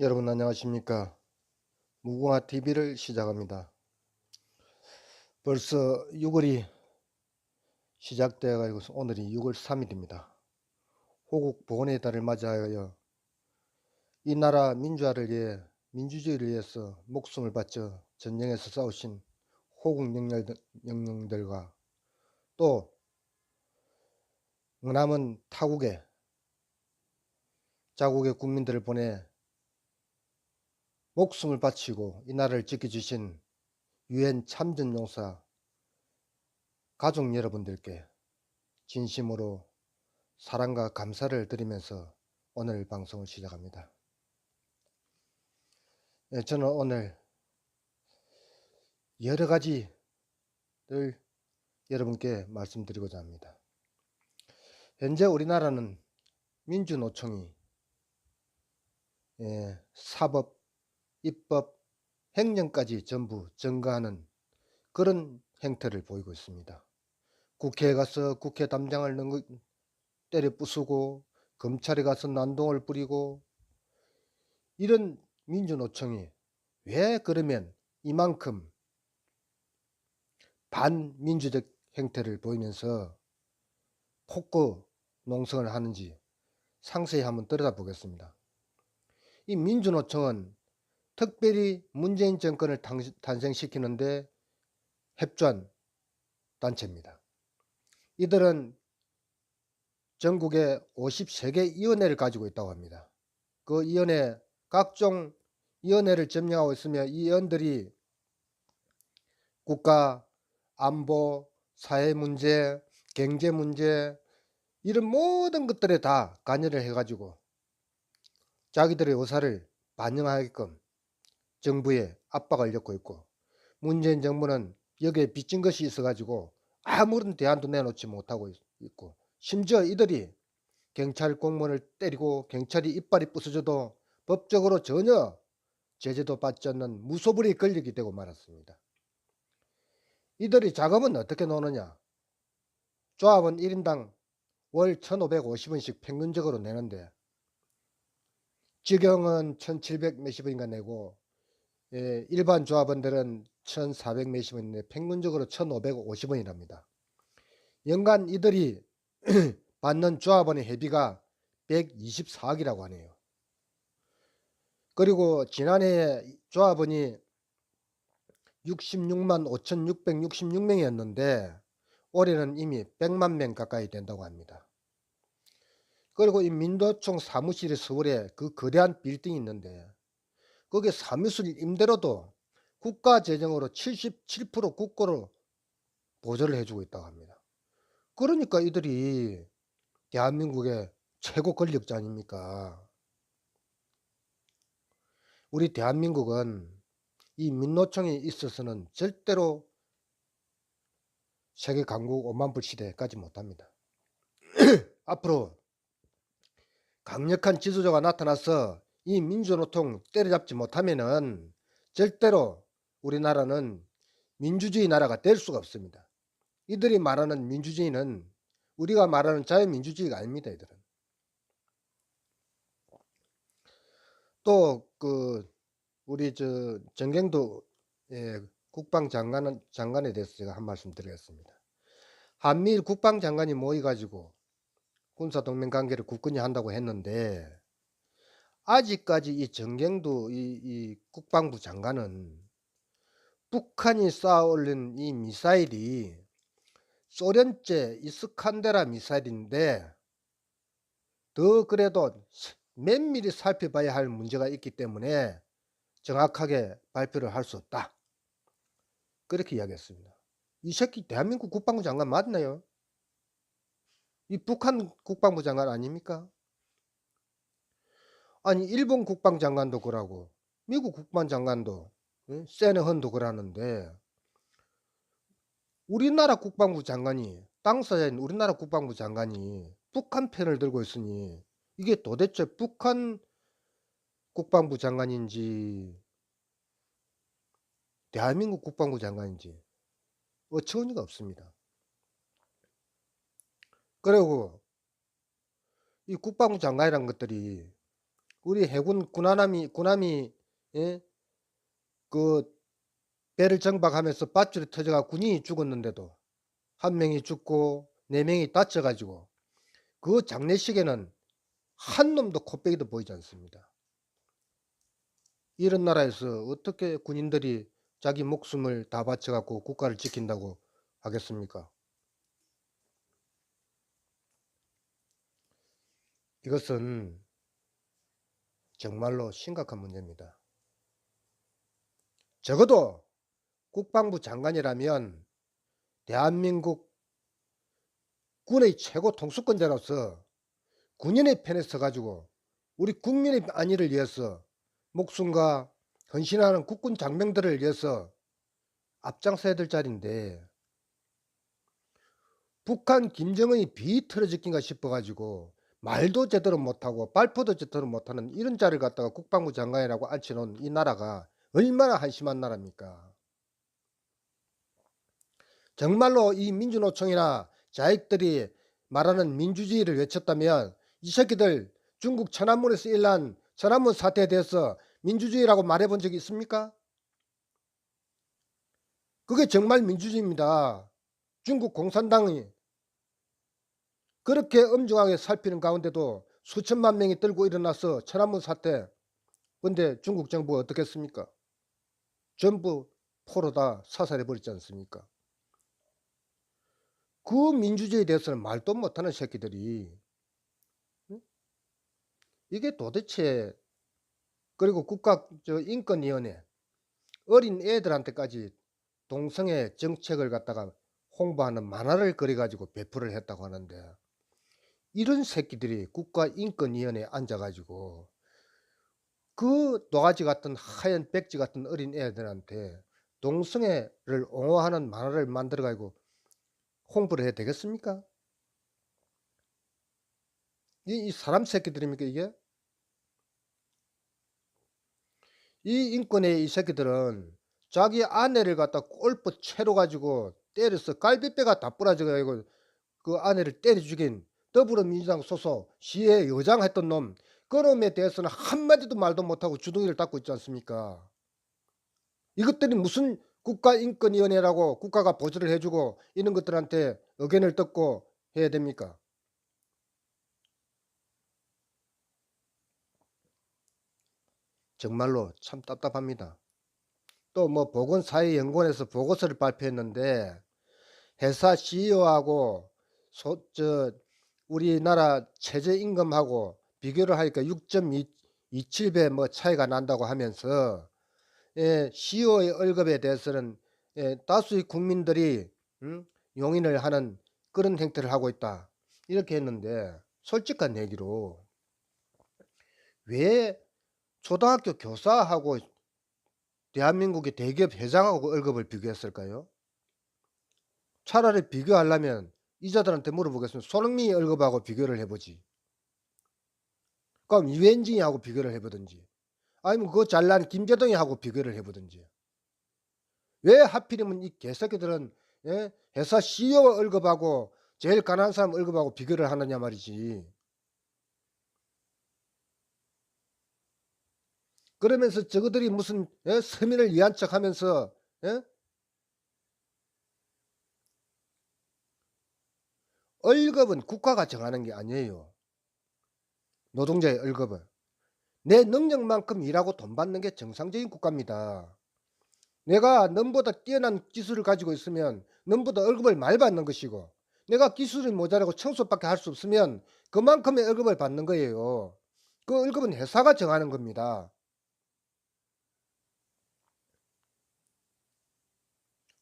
여러분 안녕하십니까? 무궁화 TV를 시작합니다. 벌써 6월이 시작되어 가지고 오늘이 6월 3일입니다. 호국 복원의 달을 맞이하여 이 나라 민주화를 위해 민주주의를 위해서 목숨을 바쳐 전쟁에서 싸우신 호국 영령들과 또 남은 타국의 자국의 국민들을 보내 목숨을 바치고 이 나라를 지켜주신 유엔 참전용사 가족 여러분들께 진심으로 사랑과 감사를 드리면서 오늘 방송을 시작합니다. 저는 오늘 여러 가지를 여러분께 말씀드리고자 합니다. 현재 우리나라는 민주노총이 사법, 입법, 행정까지 전부 전가하는 그런 행태를 보이고 있습니다. 국회에 가서 국회 담장을 때려 부수고 검찰에 가서 난동을 부리고 이런 민주노총이 왜 그러면 이만큼 반민주적 행태를 보이면서 폭거 농성을 하는지 상세히 한번 들여다보겠습니다. 이 민주노총은 특별히 문재인 정권을 탄생시키는데 협조한 단체입니다. 이들은 전국에 53개 위원회를 가지고 있다고 합니다. 그 위원회, 각종 위원회를 점령하고 있으며 이 위원들이 국가, 안보, 사회 문제, 경제 문제 이런 모든 것들에 다 관여를 해가지고 자기들의 의사를 반영하게끔 정부에 압박을 넣고 있고, 문재인 정부는 여기에 빚진 것이 있어가지고 아무런 대안도 내놓지 못하고 있고, 심지어 이들이 경찰 공무원을 때리고 경찰이 이빨이 부서져도 법적으로 전혀 제재도 받지 않는 무소불위의 권력이 되고 말았습니다. 이들이 자금은 어떻게 노느냐? 조합은 1인당 월 1,550원씩 평균적으로 내는데 직영은 1,700 몇십 원인가 내고 일반 조합원들은 1,400 몇십 원인데 평균적으로 1,550원이랍니다. 연간 이들이 받는 조합원의 회비가 124억이라고 하네요. 그리고 지난해 조합원이 66만 5,666명이었는데 올해는 이미 100만 명 가까이 된다고 합니다. 그리고 이 민노총 사무실이 서울에 그 거대한 빌딩이 있는데 거기에 사무실 임대료도 국가 재정으로 77% 국고로 보조를 해주고 있다고 합니다. 그러니까 이들이 대한민국의 최고 권력자 아닙니까? 우리 대한민국은 이 민노총에 있어서는 절대로 세계 강국 5만 불 시대에 가지 못합니다. 앞으로 강력한 지도자가 나타나서 이 민주노총 때려잡지 못하면은 절대로 우리나라는 민주주의 나라가 될 수가 없습니다. 이들이 말하는 민주주의는 우리가 말하는 자유민주주의가 아닙니다. 이들은 또 우리 정경도 국방장관에 대해서 제가 한 말씀 드리겠습니다. 한미일 국방장관이 모여가지고 군사동맹관계를 굳건히 한다고 했는데 아직까지 이 정경도 이 국방부 장관은 북한이 쌓아 올린 이 미사일이 소련제 이스칸데라 미사일인데 더 그래도 면밀히 살펴봐야 할 문제가 있기 때문에 정확하게 발표를 할 수 없다. 그렇게 이야기했습니다. 이 새끼 대한민국 국방부 장관 맞나요? 이 북한 국방부 장관 아닙니까? 아니 일본 국방장관도 그러고 미국 국방장관도 세너헌도 그러는데 우리나라 국방부 장관이 당사자인 우리나라 국방부 장관이 북한 편을 들고 있으니 이게 도대체 북한 국방부 장관인지 대한민국 국방부 장관인지 어처구니가 없습니다. 그리고 이 국방부 장관이란 것들이 우리 해군 군함이 예? 그 배를 정박하면서 밧줄이 터져가 군인이 죽었는데도 한 명이 죽고 네 명이 다쳐 가지고 그 장례식에는 한 놈도 코빼기도 보이지 않습니다. 이런 나라에서 어떻게 군인들이 자기 목숨을 다 바쳐 갖고 국가를 지킨다고 하겠습니까? 이것은 정말로 심각한 문제입니다. 적어도 국방부 장관이라면 대한민국 군의 최고 통수권자로서 군인의 편에 서 가지고 우리 국민의 안위를 위해서 목숨과 헌신하는 국군 장병들을 위해서 앞장서야 될 자리인데 북한 김정은이 비틀어졌긴가 싶어 가지고 말도 제대로 못하고 발표도 제대로 못하는 이런 자리를 갖다가 국방부 장관이라고 앉혀놓은 이 나라가 얼마나 한심한 나라입니까? 정말로 이 민주노총이나 자익들이 말하는 민주주의를 외쳤다면 이 새끼들 중국 천안문에서 일어난 천안문 사태에 대해서 민주주의라고 말해본 적이 있습니까? 그게 정말 민주주의입니다. 중국 공산당이 그렇게 엄중하게 살피는 가운데도 수천만 명이 들고 일어나서 천안문 사태, 근데 중국 정부가 어떻게 했습니까? 전부 포로 다 사살해 버렸지 않습니까? 그 민주주의에 대해서는 말도 못하는 새끼들이 이게 도대체, 그리고 국가 인권위원회 어린 애들한테까지 동성애 정책을 갖다가 홍보하는 만화를 그려가지고 배포를 했다고 하는데 이런 새끼들이 국가인권위원회에 앉아가지고 그 노가지 같은 하얀 백지 같은 어린 애들한테 동성애를 옹호하는 만화를 만들어 가지고 홍보를 해야 되겠습니까? 이 사람 새끼들입니까 이게? 이 인권의 이 새끼들은 자기 아내를 갖다 꼴부 채로 가지고 때려서 갈비뼈가 다 부러져 가지고 그 아내를 때려 죽인 더불어민주당 소속 시의 여장 했던 놈, 그놈에 대해서는 한마디도 말도 못하고 주둥이를 닫고 있지 않습니까? 이것들이 무슨 국가인권위원회라고 국가가 보조를 해주고 이런 것들한테 의견을 듣고 해야 됩니까? 정말로 참 답답합니다. 또 뭐 보건사회연구원에서 보고서를 발표했는데 회사 CEO하고 우리나라 최저임금하고 비교를 하니까 6.27배 뭐 차이가 난다고 하면서 CEO의 월급에 대해서는 다수의 국민들이 용인을 하는 그런 행태를 하고 있다 이렇게 했는데, 솔직한 얘기로 왜 초등학교 교사하고 대한민국의 대기업 회장하고 월급을 비교했을까요? 차라리 비교하려면 이자들한테 물어보겠습니다. 손흥민이 월급하고 비교를 해보지. 그럼 유현진이하고 비교를 해보든지, 아니면 그 잘난 김재동이하고 비교를 해보든지. 왜 하필이면 이 개새끼들은 회사 CEO 월급하고 제일 가난한 사람 월급하고 비교를 하느냐 말이지. 그러면서 저거들이 무슨 서민을 위한 척 하면서 월급은 국가가 정하는 게 아니에요. 노동자의 월급은 내 능력만큼 일하고 돈 받는 게 정상적인 국가입니다. 내가 넘보다 뛰어난 기술을 가지고 있으면 넘보다 월급을 많이 받는 것이고, 내가 기술이 모자라고 청소밖에 할 수 없으면 그만큼의 월급을 받는 거예요. 그 월급은 회사가 정하는 겁니다.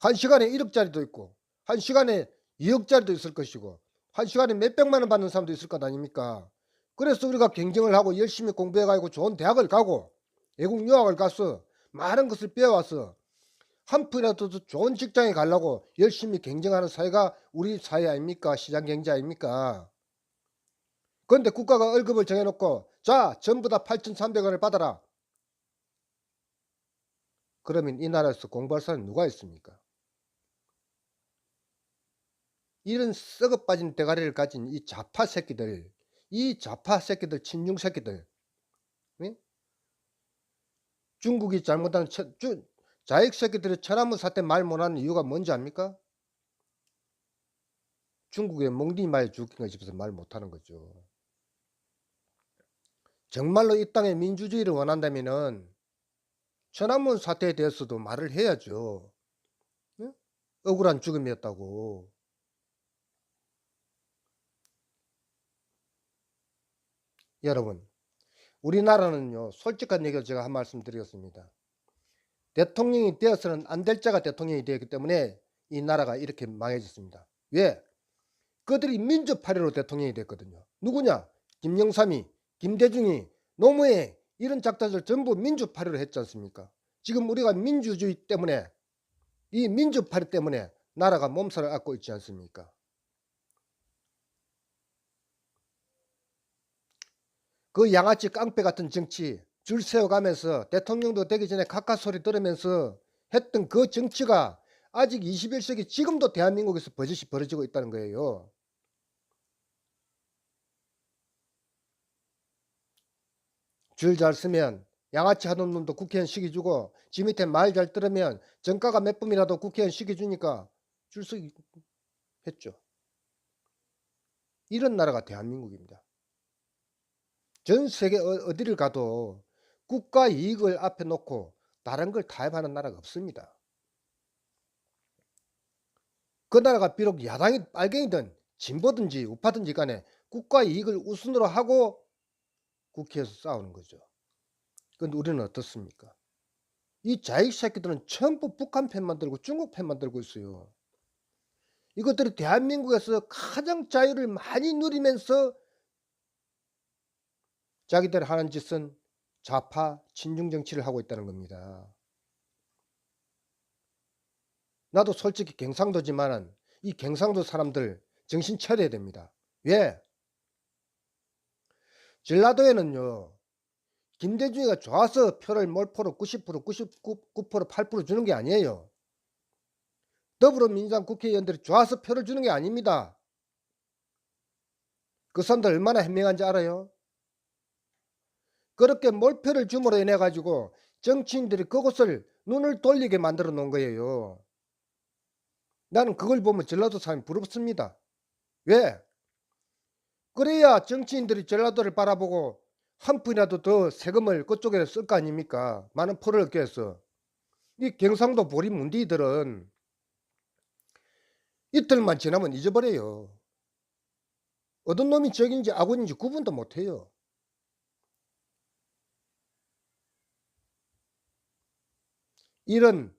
한 시간에 1억짜리도 있고 한 시간에 2억짜리도 있을 것이고 한 시간에 몇백만 원 받는 사람도 있을 것 아닙니까? 그래서 우리가 경쟁을 하고 열심히 공부해 가지고 좋은 대학을 가고 외국 유학을 가서 많은 것을 배워와서 한 푼이라도 더 좋은 직장에 가려고 열심히 경쟁하는 사회가 우리 사회 아닙니까? 시장 경제 아닙니까? 그런데 국가가 월급을 정해놓고 자 전부 다 8,300원을 받아라. 그러면 이 나라에서 공부할 사람이 누가 있습니까? 이런 썩어 빠진 대가리를 가진 이 좌파 새끼들, 이 좌파 새끼들, 친중 새끼들, 예? 중국이 잘못한 자익 새끼들이 천안문 사태 말 못하는 이유가 뭔지 압니까? 중국의 멍디 말 죽인 거 싶어서 말 못하는 거죠. 정말로 이 땅에 민주주의를 원한다면은 천안문 사태에 대해서도 말을 해야죠. 예? 억울한 죽음이었다고. 여러분, 우리나라는요, 솔직한 얘기를 제가 한 말씀 드리겠습니다. 대통령이 되어서는 안 될 자가 대통령이 되었기 때문에 이 나라가 이렇게 망해졌습니다. 왜? 그들이 민주파리로 대통령이 됐거든요. 누구냐? 김영삼이, 김대중이, 노무현 이런 작자들 전부 민주파리로 했지 않습니까? 지금 우리가 민주주의 때문에 이 민주파리 때문에 나라가 몸살을 앓고 있지 않습니까? 그 양아치 깡패 같은 정치 줄 세워가면서 대통령도 되기 전에 카카 소리 들으면서 했던 그 정치가 아직 21세기 지금도 대한민국에서 버젓이 벌어지고 있다는 거예요. 줄 잘 쓰면 양아치 하는 놈도 국회의원 시켜주고 지 밑에 말 잘 들으면 정가가 몇 분이라도 국회의원 시켜주니까 줄 서기 했죠. 이런 나라가 대한민국입니다. 전 세계 어디를 가도 국가 이익을 앞에 놓고 다른 걸 타협하는 나라가 없습니다. 그 나라가 비록 야당이 빨갱이든 진보든지 우파든지 간에 국가 이익을 우선으로 하고 국회에서 싸우는 거죠. 그런데 우리는 어떻습니까? 이 자익 새끼들은 전부 북한 편만 들고 중국 편만 들고 있어요. 이것들이 대한민국에서 가장 자유를 많이 누리면서 자기들 하는 짓은 좌파 친중 정치를 하고 있다는 겁니다. 나도 솔직히 경상도지만은 이 경상도 사람들 정신 차려야 됩니다. 왜? 전라도에는요, 김대중이가 좋아서 표를 몰표로 90%, 99%, 8% 주는 게 아니에요. 더불어민주당 국회의원들이 좋아서 표를 주는 게 아닙니다. 그 사람들 얼마나 현명한지 알아요? 그렇게 몰표를 줌으로 인해 가지고 정치인들이 그것을 눈을 돌리게 만들어 놓은 거예요. 나는 그걸 보면 전라도 사람이 부럽습니다. 왜? 그래야 정치인들이 전라도를 바라보고 한 푼이라도 더 세금을 그쪽에 쓸 거 아닙니까? 많은 표를 얻기 위해서. 이 경상도 보리문디들은 이틀만 지나면 잊어버려요. 어떤 놈이 적인지 아군인지 구분도 못해요. 이런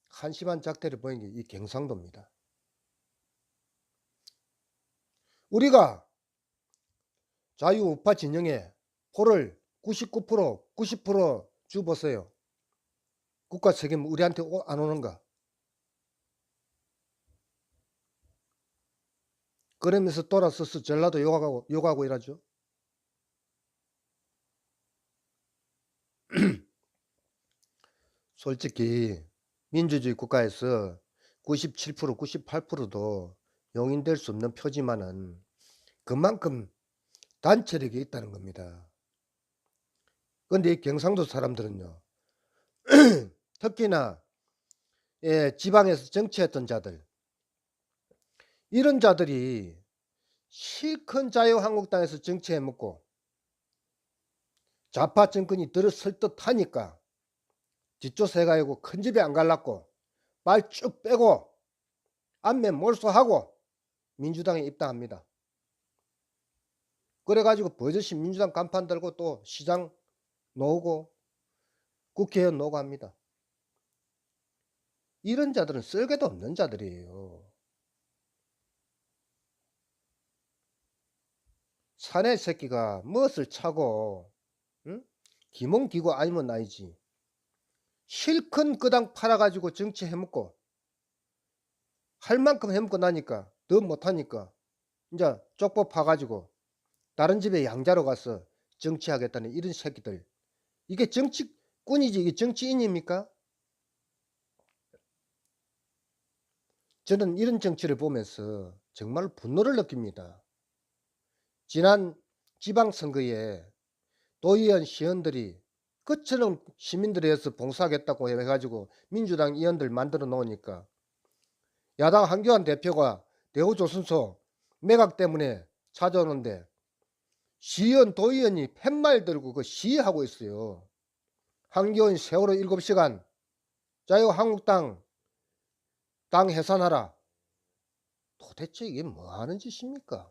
한심한 작태를 보인 게 이 경상도입니다. 우리가 자유우파 진영에 표를 99%, 90% 주보세요. 국가 책임 우리한테 안 오는가? 그러면서 돌아서서 전라도 욕하고 이러죠. 솔직히 민주주의 국가에서 97%, 98%도 용인될 수 없는 표지만은 그만큼 단체력이 있다는 겁니다. 그런데 이 경상도 사람들은요. 특히나 지방에서 정치했던 자들, 이런 자들이 실컷 자유한국당에서 정치해먹고 좌파 정권이 들어설 듯 하니까 뒷조사 해가지고 큰 집에 안 갈랐고 말 쭉 빼고 안면 몰수하고 민주당에 입당합니다. 그래가지고 버젓이 민주당 간판 들고 또 시장 놓고 국회의원 놓고 합니다. 이런 자들은 쓸개도 없는 자들이에요. 사내 새끼가 무엇을 차고 응? 기몽기고 아니면 아니지. 실컷 그당 팔아가지고 정치 해먹고 할 만큼 해먹고 나니까 더 못하니까 이제 쪽보 파가지고 다른 집에 양자로 가서 정치하겠다는 이런 새끼들. 이게 정치꾼이지 이게 정치인입니까? 저는 이런 정치를 보면서 정말 분노를 느낍니다. 지난 지방선거에 도의원 시의원들이 끝처럼 시민들에 의해서 봉사하겠다고 해가지고 민주당 의원들 만들어 놓으니까 야당 한교안 대표가 대우조선소 매각 때문에 찾아오는데 시의원 도의원이 팻말 들고 그 시위하고 있어요. 한교안 세월호 7시간, 자유한국당 당 해산하라. 도대체 이게 뭐 하는 짓입니까?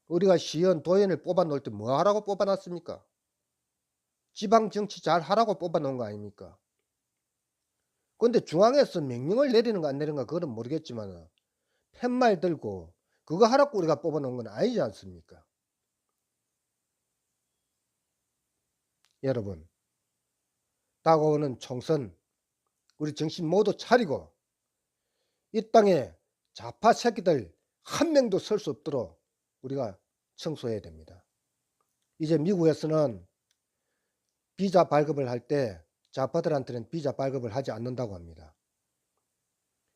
우리가 시의원 도의원을 뽑아 놓을 때 뭐 하라고 뽑아 놨습니까? 지방 정치 잘 하라고 뽑아 놓은 거 아닙니까? 근데 중앙에서 명령을 내리는 거 안 내리는 거 그건 모르겠지만 팻말 들고 그거 하라고 우리가 뽑아 놓은 건 아니지 않습니까? 여러분, 다가오는 총선 우리 정신 모두 차리고 이 땅에 좌파 새끼들 한 명도 설 수 없도록 우리가 청소해야 됩니다. 이제 미국에서는 비자 발급을 할 때 좌파들한테는 비자 발급을 하지 않는다고 합니다.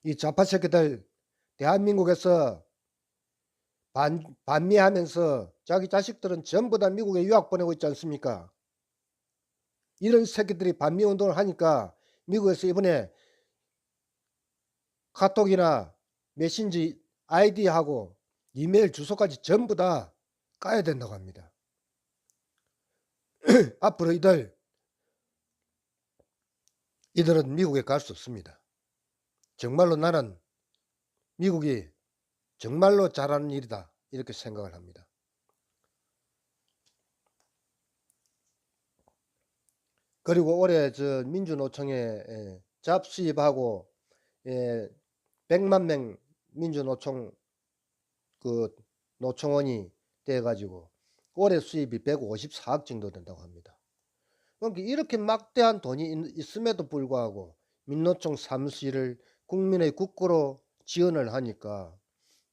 이 좌파 새끼들 대한민국에서 반미하면서 자기 자식들은 전부 다 미국에 유학 보내고 있지 않습니까? 이런 새끼들이 반미 운동을 하니까 미국에서 이번에 카톡이나 메신저 아이디하고 이메일 주소까지 전부 다 까야 된다고 합니다. 앞으로 이들은 미국에 갈 수 없습니다. 정말로 나는 미국이 정말로 잘하는 일이다 이렇게 생각을 합니다. 그리고 올해 저 민주노총에 잡수입하고 100만 명 민주노총 그 노총원이 돼가지고 올해 수입이 154억 정도 된다고 합니다. 그러니까 이렇게 막대한 돈이 있음에도 불구하고 민노총 사무실을 국민의 국고로 지원을 하니까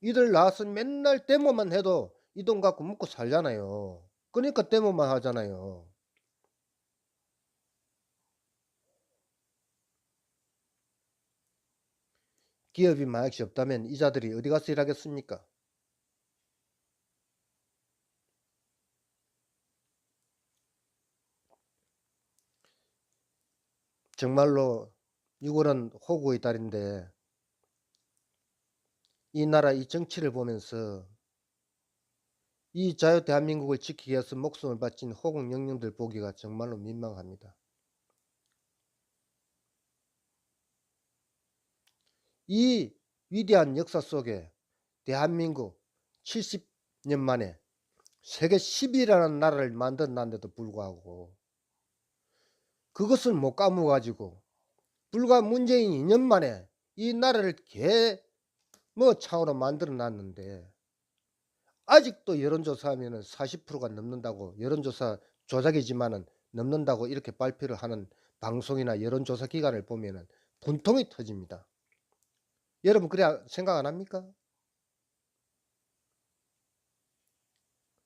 이들 나와서 맨날 데모만 해도 이 돈 갖고 먹고 살잖아요. 그러니까 데모만 하잖아요. 기업이 만약에 없다면 이자들이 어디 가서 일하겠습니까? 정말로 6월은 호구의 달인데 이 나라 이 정치를 보면서 이 자유 대한민국을 지키기 위해서 목숨을 바친 호국 영령들 보기가 정말로 민망합니다. 이 위대한 역사 속에 대한민국 70년 만에 세계 10위라는 나라를 만들어놨는데도 불구하고 그것을 못 까먹어가지고 불과 문재인 2년 만에 이 나라를 차원으로 만들어놨는데 아직도 여론조사하면 40%가 넘는다고 여론조사 조작이지만은 넘는다고 이렇게 발표를 하는 방송이나 여론조사 기관을 보면은 분통이 터집니다. 여러분 그래 생각 안 합니까?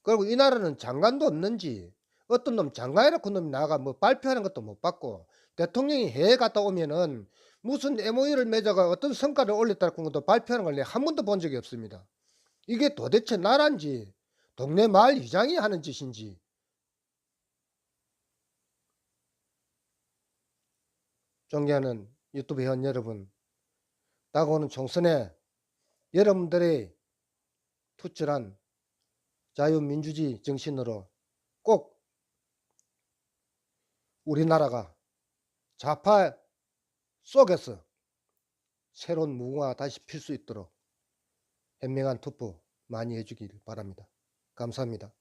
그리고 이 나라는 장관도 없는지 어떤 놈 장관이라고 놈이 나가 뭐 발표하는 것도 못 받고 대통령이 해외 갔다 오면은 무슨 MOU를 맺어가 어떤 성과를 올렸다는 것도 발표하는 걸 내가 한 번도 본 적이 없습니다. 이게 도대체 나라인지 동네 마을 이장이 하는 짓인지. 존경하는 유튜브 회원 여러분, 다가오는 총선에 여러분들의 투철한 자유민주주의 정신으로 꼭 우리나라가 좌파 속에서 새로운 무궁화가 다시 필 수 있도록 현명한 투표 많이 해주길 바랍니다. 감사합니다.